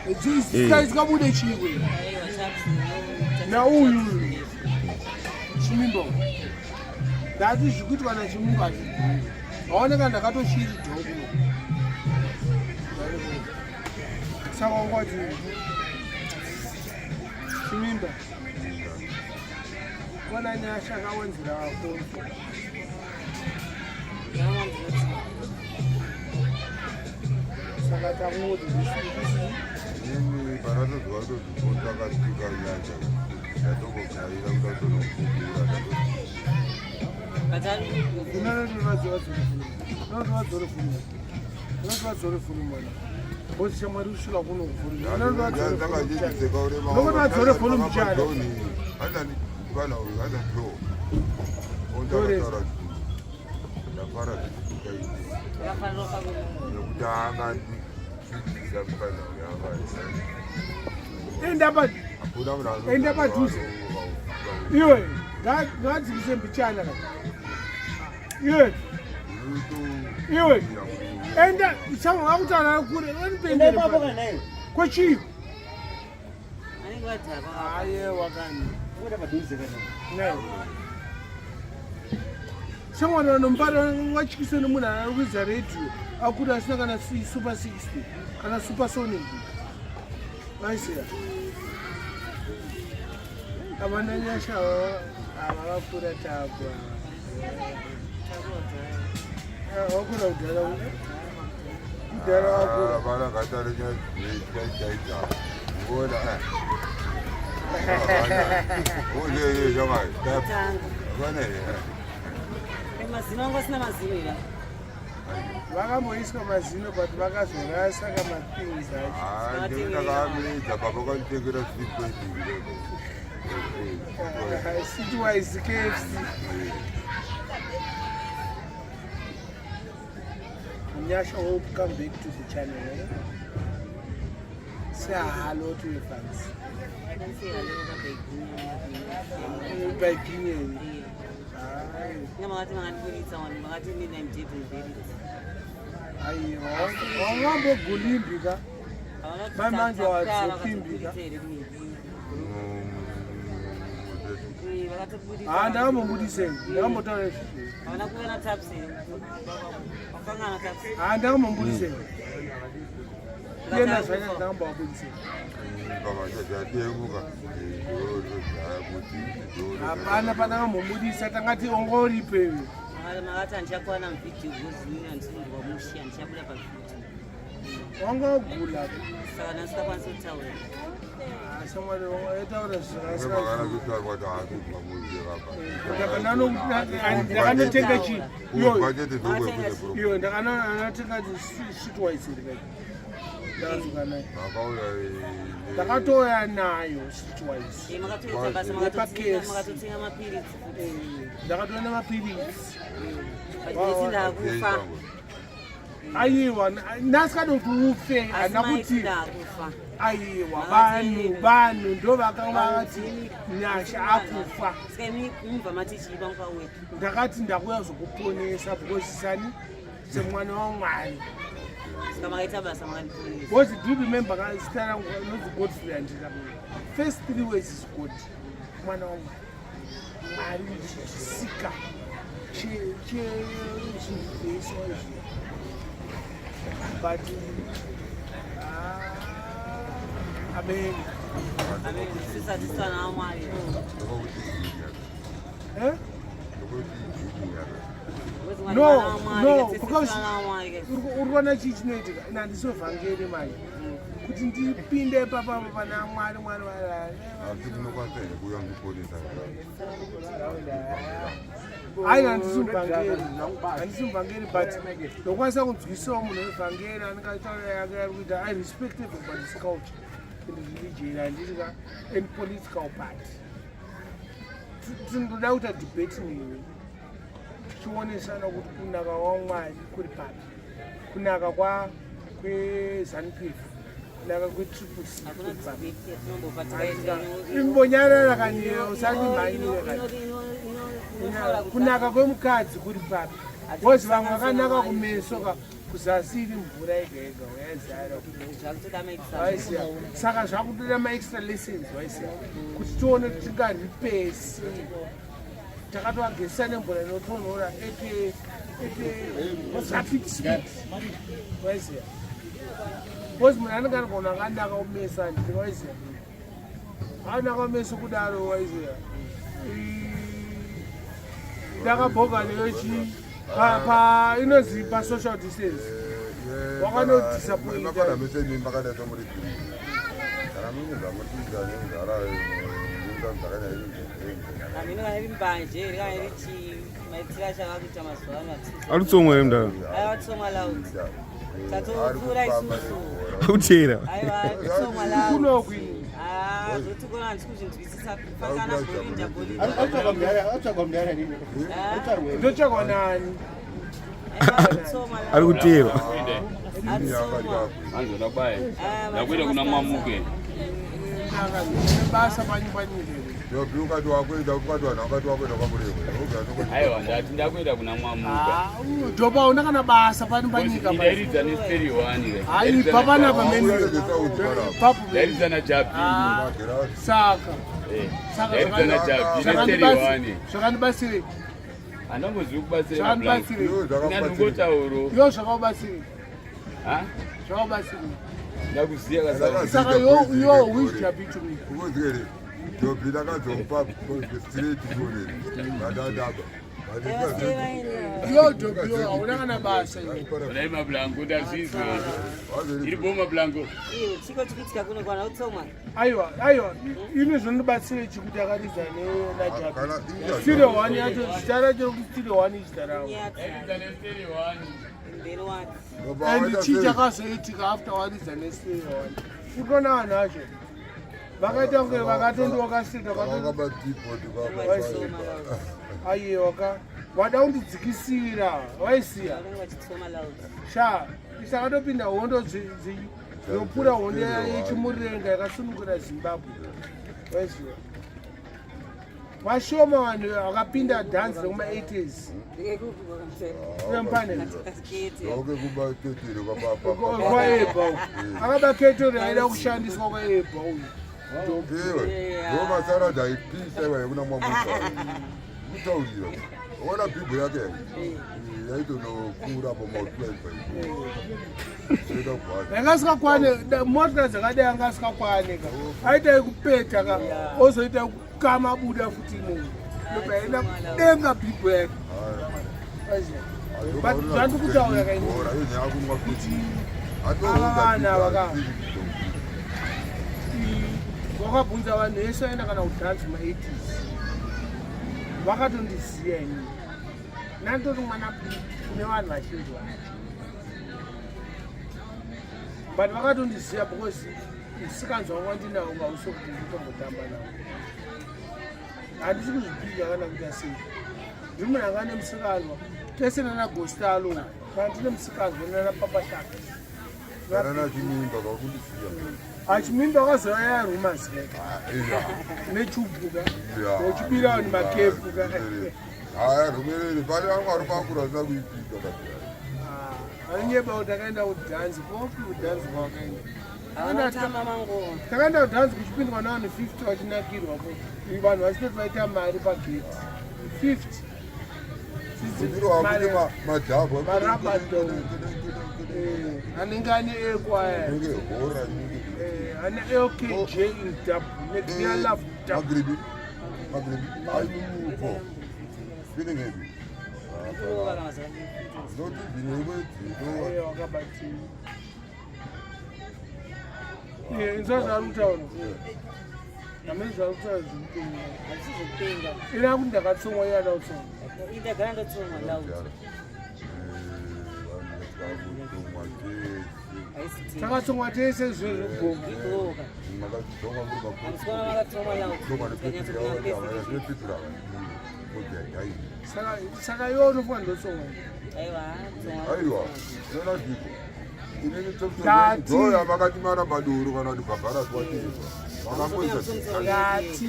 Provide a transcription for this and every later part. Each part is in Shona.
It's got a chiwi. Now, Chimimba. That is good one. Chimimba. All the Nagato shield. Someone what you Chimimba. When I Nyasha, I went to our phone. End up you that's the same China. You and some out of good and quite cheap. Someone on Mbare watch you in the moon and Wedzera. I could have gonna see Super 60 and a Super Sonic. I see. I'm on Nyasha. I'm put a tab. Vakamoiswa mazino but vakazorasa kamapinza Citywise KFC Nyasha will come back to the channel. Say hello to your fans. I can say hello by Guinea. Hapana pana mumudisa tangati ongori pewe. Makati anchakwana mfiti gozi antsindwa mushi anchakula pa mfiti. Ongogula. Saka nasika kwanso tawe. Someone etaura saka. Kana kutsara kwa taatu mamuzi hapa. Ndakano tenga chi. Yo ndakano anatenga Citywise like. Ndazukana. Ndakatoya nayo Citywise. Makatoya basa makatotsinga mapiri. Ndakatoya namapirisi. Ndakatoya kufa. Ayiwa nasikadoti anakuti ayiwa vanhu ndo vakavati Nyasha akufa. Ndakati ndakuya zokuponesa because semwana waMwari. What do you remember? I started with Godfrey and first 3 words is God. Mwana waMwari sika. But amen. No, because urwana chichinoitika nandisovhangeri manje kuti ndipinde papa pana Mwari I handisumbangeri but ndokwanisa kunzwisawo munhu wevhangeri anengaitaura I respect everybody's culture and religion and political party. Tinoda kuita debate newe tichionesana kuti kunaka kwaMwari kuri papi, kunaka kweZANU-PF, kunaka kweTriple C kuri papi. Imbonyarara kani usati mhanyire kani. Kunaka kwemukadzi kuri papi. Bozi vamwe vakanaka kumeso kuzasiri mvura yega yega waiziva saka zvakutoda maextra lessons waiziva kuti tione kuti tingaripesi takatovagezisa nemvura inotonhora rapid speed waiziva bcause munhu anenge ari kuona akanaka umesa ndiri waiziva anaka umesa kudaro waiziva ndakabhoga neyochi inozi pasocial distance wakanodisappointa alutsomwa emda utera kunokwi ndotsvakwa nani ari kutera ndakuita kuna mwamuke basa panyumbanyire aiwa ndati ndakuita kuna mwamuka ndopa una kana basa panyumbanyika ndairidza nesteri wani hai papana ndairidza najabini saka ndairidza najabini nesteri wani zvakandibasirei handambozivi kubatsira nanongotauro yo zvakaubasirei zvakaubasirei ndakuziya kasaka saka yo which happy to me Dobby ndakadzompa straight kune ndadaba yo Dobby yo hauna kana basa dai mablanco ndazvizwe iri boma blanco chiko chikuitika kuno kwana utsomwa aiwa ine zvondibatsire chikuti akaridza nenajabi stereo 1 yacho zita racho kuti stereo 1 zita ravo and chii chakazoitika after waridza nestereo 1 utoona vanhu vacho vakaita kunge vakatondoka aiwaka wada kundidzikisira waisiya sha isakatopinda hondo zopfuura hondo yechimurenga yakasunungura Zimbabwe waisiya vashoma vanhu vakapinda dhanzi rekuma-80s kwaebha akabaketori aida kushandiswa kwaebha uyu ndomasarada ipisa iwa yekuna mwamuka kutaurira ona bhibho yake yaitonokura pama12 yanga asikakwane mota dzakadai anga asikakwaneka aita ekupeta ka ozoita kukama buda futi munhu ndopaenda kudenga bhibho yake but zvandikutaura kaikuti avana vaka wakabvunza vanhu vese vaenda kana kudhanzi ma-80s vakatondiziya ini nandori mwana kune vanhu vazhinji vacho but vakatondiziya because musikanzi wanga ndinawo ngauso kuti nditombotamba nawo handisi kuzvipinga kana kuita sei ndiri munhu anga nemusikanzwa tese nanagostalo kana ndine musikanzwa nanapapashaka Chimimba kakundisiya Chimimba wakazoraya rumors nechubuka uchibira vanhu makefuka rumerere pane vamwe vari pakura zina kuipika anyeba kuti akaenda kudhanzi kopi kudhanzi kwakaenda takaenda kudhanzi kuchipindwa navanhu 50 vachinakirwapo vanhu vachitoti vaita mari pageti 50 marabado anenge ane ekwaya ane LKJ in dub negriyalaf Magribhi ayupo feeling heavy not even wakabati inzwa zvari kutaura amene zvari kutaura zvimupenga ina kuti ndakatsomwa iyada kutsomwa indagara ndotsomwa lauti takatsomwa tese zvezvo saka iwo unofunga ndotsomwa aiwa ndoya vakati marabadoro kana kuti bhabhara ngati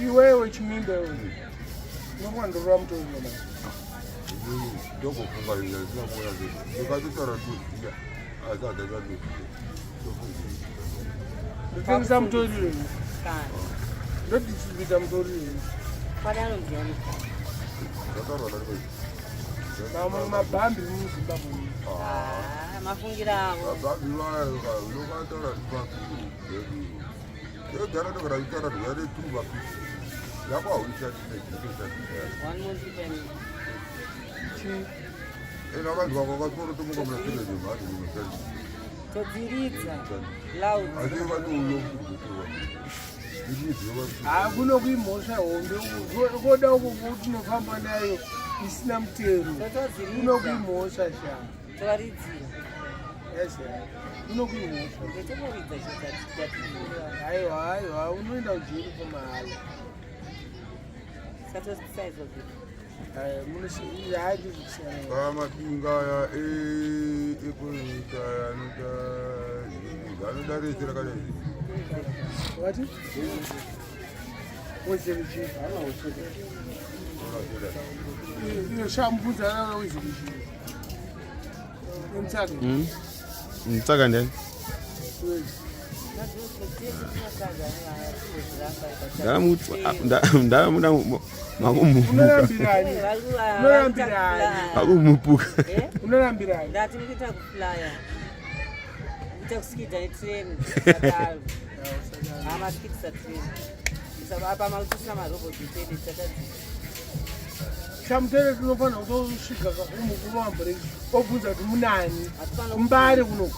iwewe Chimimba unofunga ndorora mutono ndogofunga ila zinamoya zetu ndikatotara tuziya azadazatu ndotengesa mutoriro Kana. ndodisibita mutoriro Padano ndiani. zakarwana mabhambi muzimbabwe Mafungira avo. abhabi vayo unokatara yogara ndogara itara ndogare turu vapisi yakwahuishatisaiishatisai 1 month payment. ena vanhu vako vakatoro tomuka muna serezemhati munoshatii Todziridza. Loud. asi vatouyo kuno kuimhosva hombe koda uko kutinofamba nayo isina mutero kuno kuimhosva sha Toridzira. kuno kuimhosva Ndetoridza chitatu. aiwa unoenda ujeri kwamahala Satosaizo kuti. pamapinga aya ekuita anodaresera kana wati wezerichi shambudza nana wezerichi emtsaka Mtsaka ndani? Ndamuda makumupuka. Makumupuka. unorambirani Ndati ndikuita kuflya. Ndikuita kuskidha netrain. Sakalo. Amaskidza train. Saka apa makusina maroboti tedi tsatadzi. chamutere tinofanira kutosvika mukuru wambare obvunza kuti munani Mbare kuno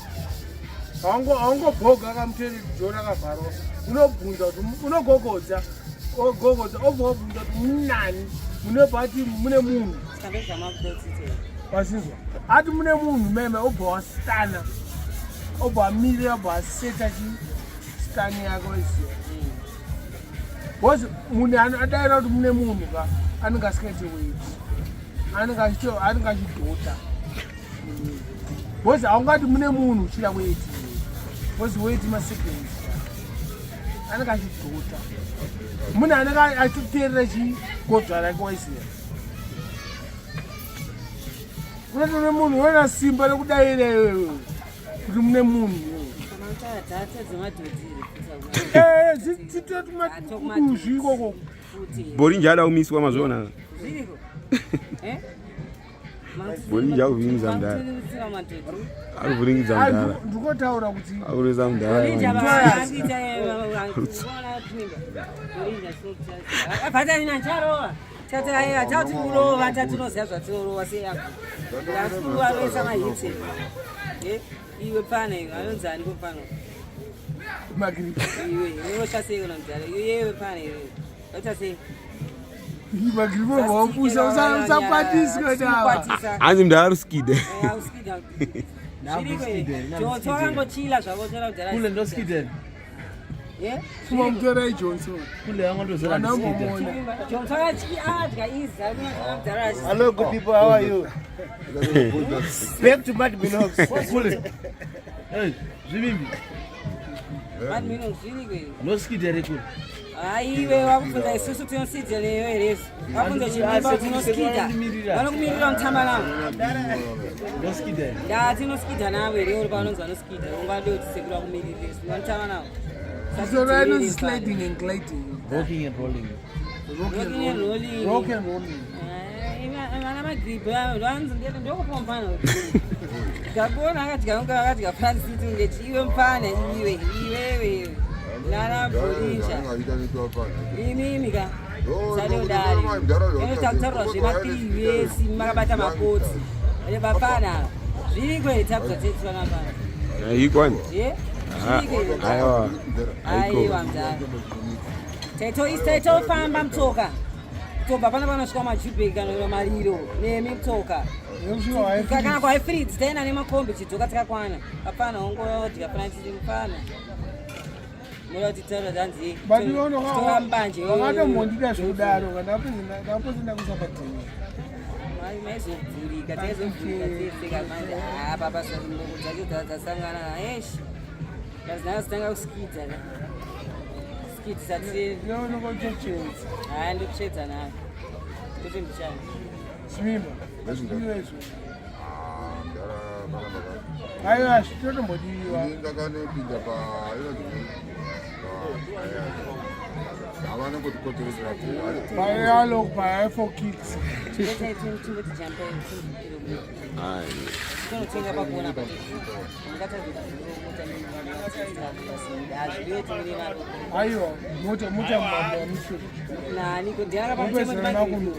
haungobhoga kamutere jona kavharwa unobvunza kuti unogogodza obva wabvunza kuti munani munobva ati mune munhu wasinzwa ati mune munhu meme obva wasitana obva amirira obva aseta chistani yake weziva bcause munhu adaira kuti mune munhu ka anenge asikaiti weti anenge achidhota bcause haungati mune munhu uchida weti bcause weti maseconds anenge achidhota munhu anenge achiteerera chigodhwa rake waiziva unoti mune munhu unoona simba rekudayira iwewe kuti mune munhu dzitotuzvi ikoko Borinja ala umiswa mazona. Borinja uvinza mdara. Aruvuringiza mdara. ndikotaura kuti Aureza mdara. Iwe pane anonzani kupano. Magribhi. Iwe unoshasei unonzara. Iwe pane iwe. Wachasei. Magribhi wapusa usakwatiswa dawa. Anzi mdara Skidder. Skidder. Chowangochila zvako chora kudara. Kule ndo Skidder. Kuma mtora Johnson. Kule angondozara Skidder. Johnson adya iza kunodara. Hello good people, how are you? Back to Mad Minox. Kule. Hey, Chimimba. Mad Minox zvirikwe. No Skidder kule. Aiwe wakufunda isusu tinosidza newe resi. Wakufunda Chimimba tinoskidha. Vanokumirira mutambalamo. No Skidder. Da tinoskidha nawe rero paunonzi vanoskidha. Ungade kuti sekura kumirira resi. Vanotamba nawo. So right now is sliding and gliding. Walking and rolling. Walking and rolling. Rock and rolling. Vana Magribhi vanzi ngeti ndokupombana. Ndakubona akati Francis ngeti iwe mpana iwewe. Nana Borinja. Inini ka. Sale udari. Inotakutara zvemapiri vesi makabata makotsi. Bapana. Zvirikwe tapza tetswa napana. Ikwani? Aiwa mdara. Taito famba mtsoka. Toba pana panosvika majubheki kana mariro nemitoka. Kana kwa fridge tena nemakombi chidzoka tikakwana. Hapana ongodya Francis mfana. Muloti tsara danzi. Toambanje. Wakatomondida zvodaro kana apozenda kusapatini. Maizovhurika taizovhurika teseka manje apa basa rinoko dzake dzasangana naeshi. Ndazitanga kuskidza. Skidza tiri. Ndinokochechenza. Ndikuchedza nayo. Kuti ndichani. Chimimba. Ndara Aiwa, zvitotombodiwa. ndakanopinda havana kutikoteresera Payalo paya for kids. Aiwa, mota nani kudhara pamunhu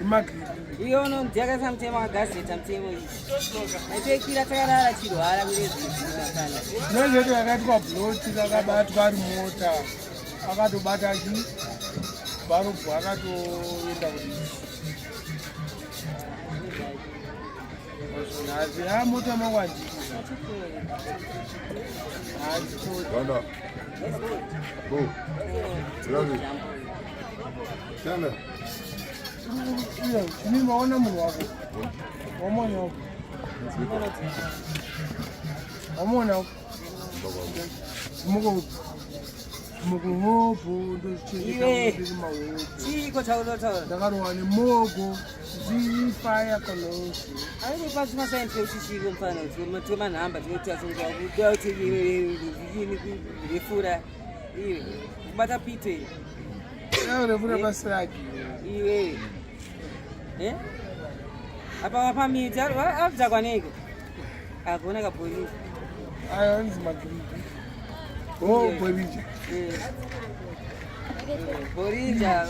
Magribhi. iyo unondiaka samutemo wagazeta mutemo iyi aitoikira takarara chirwara mirezvizimakana Nezveti vakati pabloti vakabatwa ari mota akatobata chi barubhu akatoenda kudii hazi mota mangwani Ganda. Go. Ravi. Ganda. Chimimba ona munhu wako wamona wako wamona wako mukuhopo ndozvichengetaaumahopo chiko chaunotaura ndakarohwa nemogo zifaya kolosi airi pasimasainti uchishiko mufana twemanhamba tinotasungauda kuti refura iwe kubata pite refura pasiraki iwe apa wapamiti abva kwaneko akuona kapolisi aya anzi Magribhi Gweja Borinja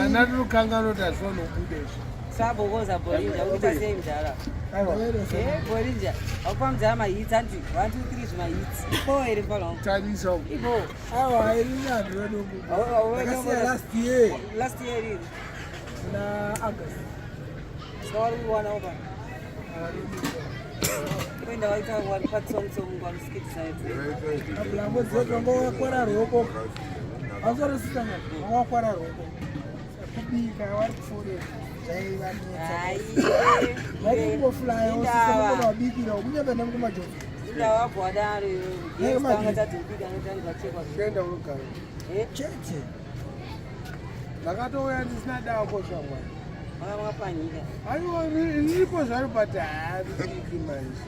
natirukangano tazvanobudezvo sabokoza Borinja ukuita sei mudhara Borinja akupamudzara mahits andi 1 2 3 zvimahits ipo here mfanwa tarisa ipo awa irinyanhu last year riri na August sikawari kuwana upa kuenda waita wari patsontsongo wamusikitisaiti abulambo dzedu wanga wakwara roko azorisitanga wanga wakwara roko kubika wari kufurira zvaivametsavaikungofulaya usisakona wabikira kunyange nemukumajozi indawabwadaro yeanga tadzibika notangachekwa kuenda unogara chete ndakatouya ndisina dako zvangwani makapanyika aiwa riripo zvaro but haariki manje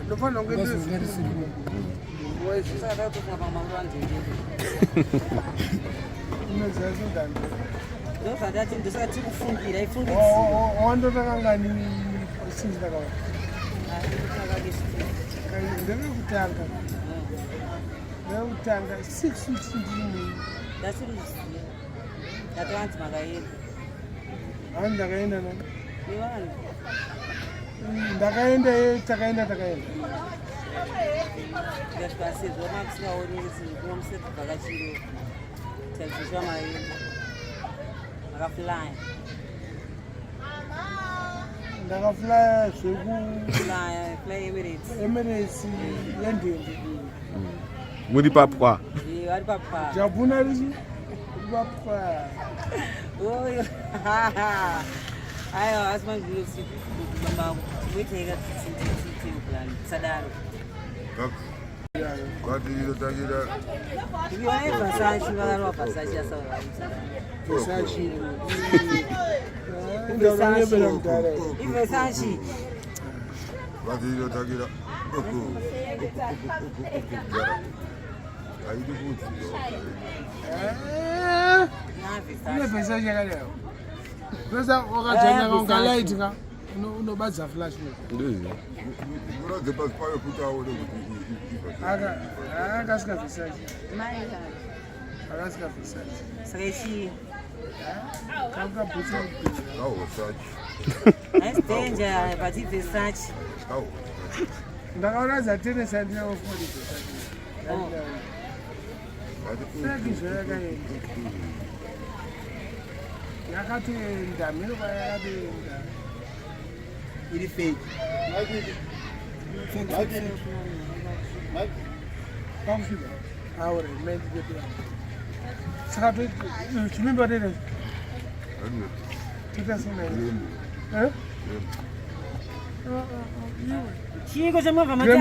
ndofanira kunge ndosakatofunga pamamuro anzendeko inozasindando ndozandati ndosaka tikufungira ifungisi wandotakangani sinzi ndakawa ndevekutanga 6 weeks ndini ndasiriziya ndatowanzi makaenda hani ndakaenda na ivanhu ndakaenda takaenda tikasvika sezvo makusikaonesi kunomusedvakachiro taizosva maenda makafulaya ndakafulaya fly emirates yendende muri papwa vari papwa jabuna richi ripapwa oyo aiwa asi manguiweteka tiplani sadaro kwatirirotakira iona ibvasachi vakarova bvasachi asauramusadaro ibvesachi kwatirirotakira haidi kuti unebhesa chakadao pesa wakadzanya ungalaitika unobadza flash muradze pasi payo kuti aone kuti akasikabvisachi akasikabvisachi saka ichii kakabhusa kahosachi Nice danger, but if it's such. ndakaona zatenesa ndinafodi saki zvayakaenda yakatoenda mhirokwa yakatoenda iri fake pamfika aure mendikepera saka chimimba tene titasona chiko chemovha mati